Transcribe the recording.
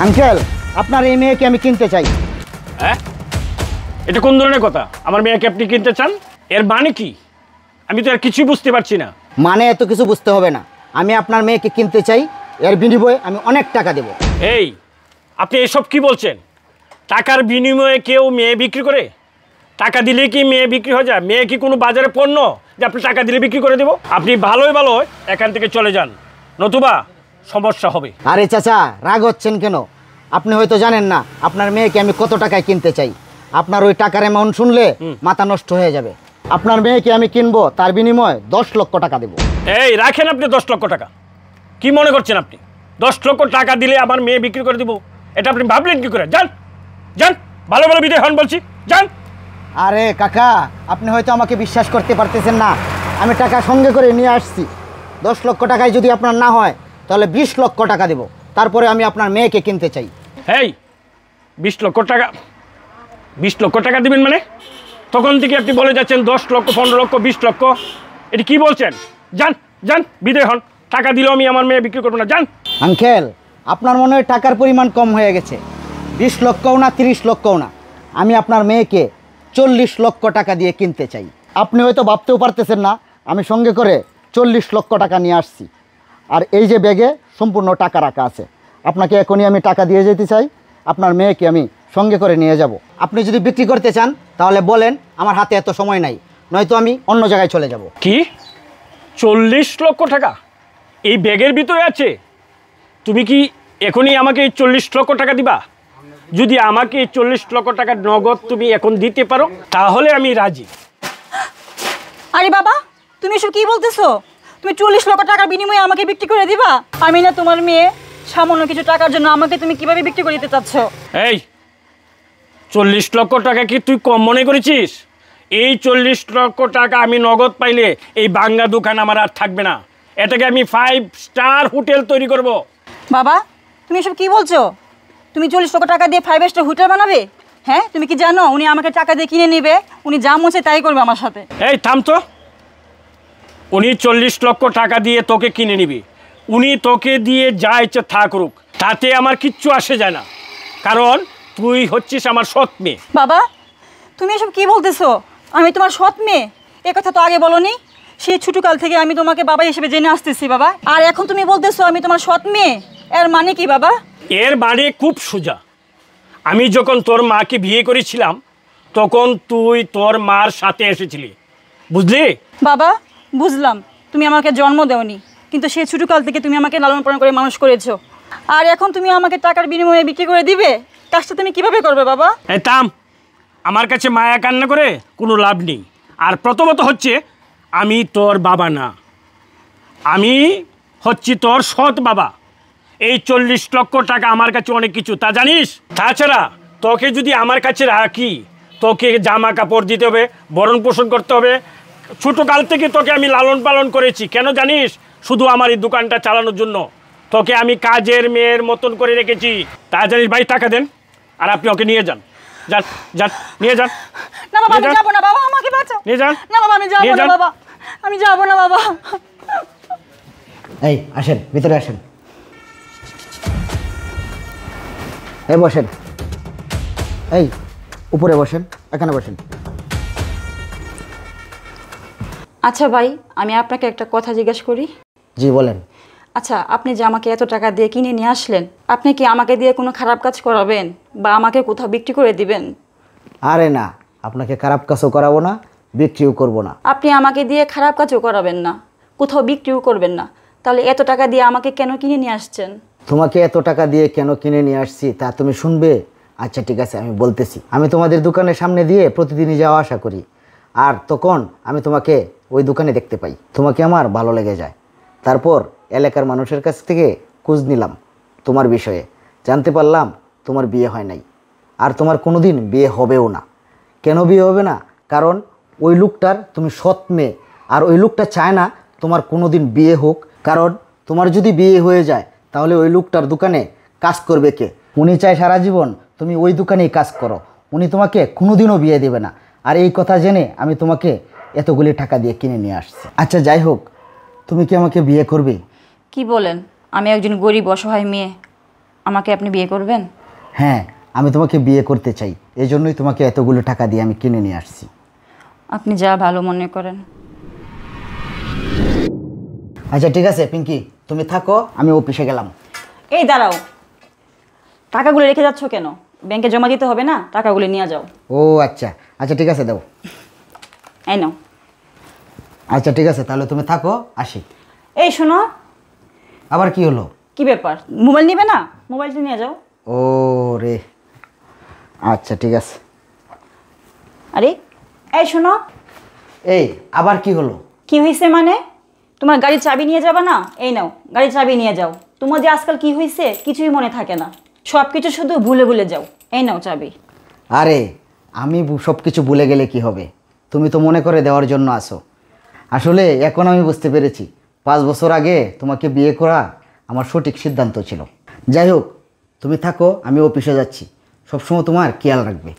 Uncle, আপনার এই মেয়েকে আমি কিনতে চাই। হ্যাঁ, এটা কোন ধরনের কথা? আমার মেয়েকে আপনি কিনতে চান? এর মানে কি? আমি তো আর কিছুই বুঝতে পারছি না। মানে এত কিছু বুঝতে হবে না, আমি আপনার মেয়েকে কিনতে চাই, এর বিনিময়ে আমি অনেক টাকা দেব। এই, আপনি এসব কি বলছেন? টাকার বিনিময়ে কেউ মেয়ে বিক্রি করে? টাকা দিলে কি মেয়ে বিক্রি হয়ে যায়? মেয়ে কি কোনো বাজারে পণ্য যে আপনি টাকা দিলে বিক্রি করে দেবো? আপনি ভালোই ভালো এখান থেকে চলে যান, নতুবা সমস্যা হবে। আরে চাচা, রাগ হচ্ছেন কেন? আপনি হয়তো জানেন না আপনার মেয়েকে আমি কত টাকায় কিনতে চাই। আপনার ওই টাকার অ্যামাউন্ট শুনলে মাথা নষ্ট হয়ে যাবে। আপনার মেয়েকে আমি কিনবো, তার বিনিময়ে 10 লক্ষ টাকা দেবো। এই রাখেন আপনি 10 লক্ষ টাকা। কি মনে করছেন আপনি 10 লক্ষ টাকা দিলে আমার মেয়ে বিক্রি করে দেবো? এটা আপনি ভাবলেন কি করে? যান যান, ভালো ভালো বিদায় হন বলছি, যান। আরে কাকা, আপনি হয়তো আমাকে বিশ্বাস করতে পারতেছেন না। আমি টাকা সঙ্গে করে নিয়ে আসছি। 10 লক্ষ টাকায় যদি আপনার না হয় তাহলে 20 লক্ষ টাকা দেবো, তারপরে আমি আপনার মেয়েকে কিনতে চাই। এই 20 লক্ষ টাকা? 20 লক্ষ টাকা দিবেন মানে? তখন থেকে আপনি বলে যাচ্ছেন 10 লক্ষ, 15 লক্ষ, 20 লক্ষ। এটা কি বলছেন? যান যান, বিদায় হন। টাকা দিলেও আমি আমার মেয়ে বিক্রি করবো না, যান। আঙ্কেল, আপনার মনে হয় টাকার পরিমাণ কম হয়ে গেছে। 20 লক্ষও না, 30 লক্ষও না, আমি আপনার মেয়েকে 40 লক্ষ টাকা দিয়ে কিনতে চাই। আপনি হয়তো ভাবতেও পারতেছেন না আমি সঙ্গে করে 40 লক্ষ টাকা নিয়ে আসছি। আর এই যে ব্যাগে সম্পূর্ণ টাকা রাখা আছে। আপনাকে এখনই আমি টাকা দিয়ে যেতে চাই, আপনার মেয়েকে আমি সঙ্গে করে নিয়ে যাব। আপনি যদি বিক্রি করতে চান তাহলে বলেন, আমার হাতে এত সময় নাই, নয়তো আমি অন্য জায়গায় চলে যাব। কি 40 লক্ষ টাকা এই ব্যাগের ভিতরে আছে? তুমি কি এখনই আমাকে এই 40 লক্ষ টাকা দিবা? যদি আমাকে এই 40 লক্ষ টাকা নগদ তুমি এখন দিতে পারো তাহলে আমি রাজি। আরে বাবা, তুমি এসব কি বলতেছো? তুমি 40 লক্ষ টাকার বিনিময়ে আমাকে বিক্রি করে দিবা? আমি না তোমার মেয়ে, সামান্য কিছু টাকার জন্য আমাকে তুমি কিভাবে বিক্রি করে দিতে চাচ্ছ? এই 40 লক্ষ টাকা কি তুই কম মনে করেছিস? এই 40 লক্ষ টাকা আমি নগদ পাইলে এই বাংলা দোকান আমার আর থাকবে না। এটাকে আমি 5 স্টার হোটেল তৈরি করব। বাবা, তুমি এসব কি বলছো? তুমি 40 লক্ষ টাকা দিয়ে 5 স্টার হোটেল বানাবে? হ্যাঁ, তুমি কি জানো উনি আমাকে টাকা দিয়ে কিনে নেবে? উনি যা মনে তাই করবে আমার সাথে। এই থাম তো। উনি 40 লক্ষ টাকা দিয়ে তোকে কিনে নিবি, উনি তোকে দিয়ে যা ইচ্ছে তা করুক, তাতে আমার কিচ্ছু আসে যায় না, কারণ তুই হচ্ছিস আমার সৎ মেয়ে। বাবা, তুমি এসব কি বলতেছো? আমি তোমার সৎ মেয়ে? এ কথা তো আগে বলোনি। সেই ছোটকাল থেকে আমি তোমাকে বাবা হিসেবে জেনে আসতেছি বাবা, আর এখন তুমি বলতেছো আমি তোমার সৎ মেয়ে। এর মানে কি বাবা? এর মানে খুব সোজা। আমি যখন তোর মাকে বিয়ে করেছিলাম তখন তুই তোর মার সাথে এসেছিলি, বুঝলি? বাবা, বুঝলাম তুমি আমাকে জন্ম দেওনি, কিন্তু সেই ছোটকাল থেকে তুমি আমাকে লালন পালন করে মানুষ করেছো, আর এখন তুমি আমাকে টাকার বিনিময়ে বিক্রি করে দিবে? কাজটা তুমি কিভাবে করবে বাবা? এই থাম, আমার কাছে মায়া কান্না করে কোনো লাভ নেই। আর প্রথমত হচ্ছে আমি তোর বাবা না, আমি হচ্ছি তোর সৎ বাবা। এই 40 লক্ষ টাকা আমার কাছে অনেক কিছু, তা জানিস? তাছাড়া তোকে যদি আমার কাছে রাখি তোকে জামা কাপড় দিতে হবে, ভরণ পোষণ করতে হবে। ছোটোকাল থেকে তোকে আমি লালন পালন করেছি, কেন জানিস? শুধু আমার এই দোকানটা চালানোর জন্য। তোকে আমি কাজের মেয়ের মতন করে রেখেছি, তা জানিস? ভাই টাকা দেন আর আপনি ওকে নিয়ে যান, যান যান, নিয়ে যান। না বাবা, আমি যাবো না বাবা, আমাকে বাঁচাও। নিয়ে যান। না বাবা, আমি যাবো না বাবা, আমি যাবো না বাবা। এই আসেন, ভিতরে আসেন। এই বসেন, এই উপরে বসেন, এখানে বসেন। আচ্ছা ভাই, আমি আপনাকে একটা কথা জিজ্ঞেস করি। জি বলেন। আচ্ছা, আপনি যে আমাকে এত টাকা দিয়ে কিনে নিয়ে আসলেন, আপনি কি আমাকে দিয়ে কোনো খারাপ কাজ করাবেন বা আমাকে কোথাও বিক্রি করে দিবেন? আরে না, আপনাকে খারাপ কাজও করাবো না, বিক্রিও করবো না। আপনি আমাকে দিয়ে খারাপ কাজও করাবেন না, কোথাও বিক্রিও করবেন না, তাহলে এত টাকা দিয়ে আমাকে কেন কিনে নিয়ে আসছেন? তোমাকে এত টাকা দিয়ে কেন কিনে নিয়ে আসছি তা তুমি শুনবে? আচ্ছা ঠিক আছে, আমি বলতেছি। আমি তোমাদের দোকানের সামনে দিয়ে প্রতিদিনই যাওয়া আসা করি, আর তখন আমি তোমাকে ওই দোকানে দেখতে পাই, তোমাকে আমার ভালো লেগে যায়। তারপর এলাকার মানুষের কাছ থেকে খোঁজ নিলাম তোমার বিষয়ে, জানতে পারলাম তোমার বিয়ে হয় নাই, আর তোমার কোনো দিন বিয়ে হবেও না। কেন বিয়ে হবে না? কারণ ওই লোকটার তুমি সৎ মেয়ে, আর ওই লোকটা চায় না তোমার কোনো দিন বিয়ে হোক। কারণ তোমার যদি বিয়ে হয়ে যায় তাহলে ওই লোকটার দোকানে কাজ করবে কে? উনি চায় সারা জীবন তুমি ওই দোকানেই কাজ করো, উনি তোমাকে কোনোদিনও বিয়ে দেবে না। আর এই কথা জেনে আমি তোমাকে এতগুলি টাকা দিয়ে কিনে নিয়ে আসছি। আচ্ছা যাই হোক, তুমি কি আমাকে বিয়ে করবে? কি বলেন? আমি একজন গরিব অসহায় মেয়ে, আমাকে আপনি বিয়ে করবেন? হ্যাঁ, আমি তোমাকে বিয়ে করতে চাই, এই জন্যই তোমাকে এতগুলো টাকা দিয়ে আমি কিনে নিয়ে আসছি। আপনি যা ভালো মনে করেন। আচ্ছা ঠিক আছে পিঙ্কি, তুমি থাকো, আমি অফিসে গেলাম। এই দাঁড়াও, টাকাগুলো রেখে যাচ্ছ কেন? ব্যাংকে জমা দিতে হবে না? টাকাগুলো নিয়ে যাও। ও আচ্ছা, আচ্ছা ঠিক আছে দাও। এই নাও। আচ্ছা ঠিক আছে, তাহলে তুমি থাকো, আসি। এই শোনো, আবার কি হলো? কি ব্যাপার, মোবাইল নিবে না? মোবাইলটা নিয়ে যাও। ও রে, আচ্ছা ঠিক আছে। আরে এই শোনো। এই আবার কি হলো? কি হয়েছে মানে? তোমার গাড়ির চাবি নিয়ে যাবে না? এই নাও, গাড়ির চাবি নিয়ে যাও। তোমার যে আজকাল কি হয়েছে কিছুই মনে থাকে না, সব কিছু শুধু ভুলে ভুলে যাও। এই নাও চাবি। আরে আমি সব কিছু ভুলে গেলে কি হবে? তুমি তো মনে করে দেওয়ার জন্য আসো। আসলে এখন আমি বুঝতে পেরেছি 5 বছর আগে তোমাকে বিয়ে করা আমার সঠিক সিদ্ধান্ত ছিল। যাই হোক, তুমি থাকো, আমি অফিসে যাচ্ছি। সবসময় তোমার খেয়াল রাখবে।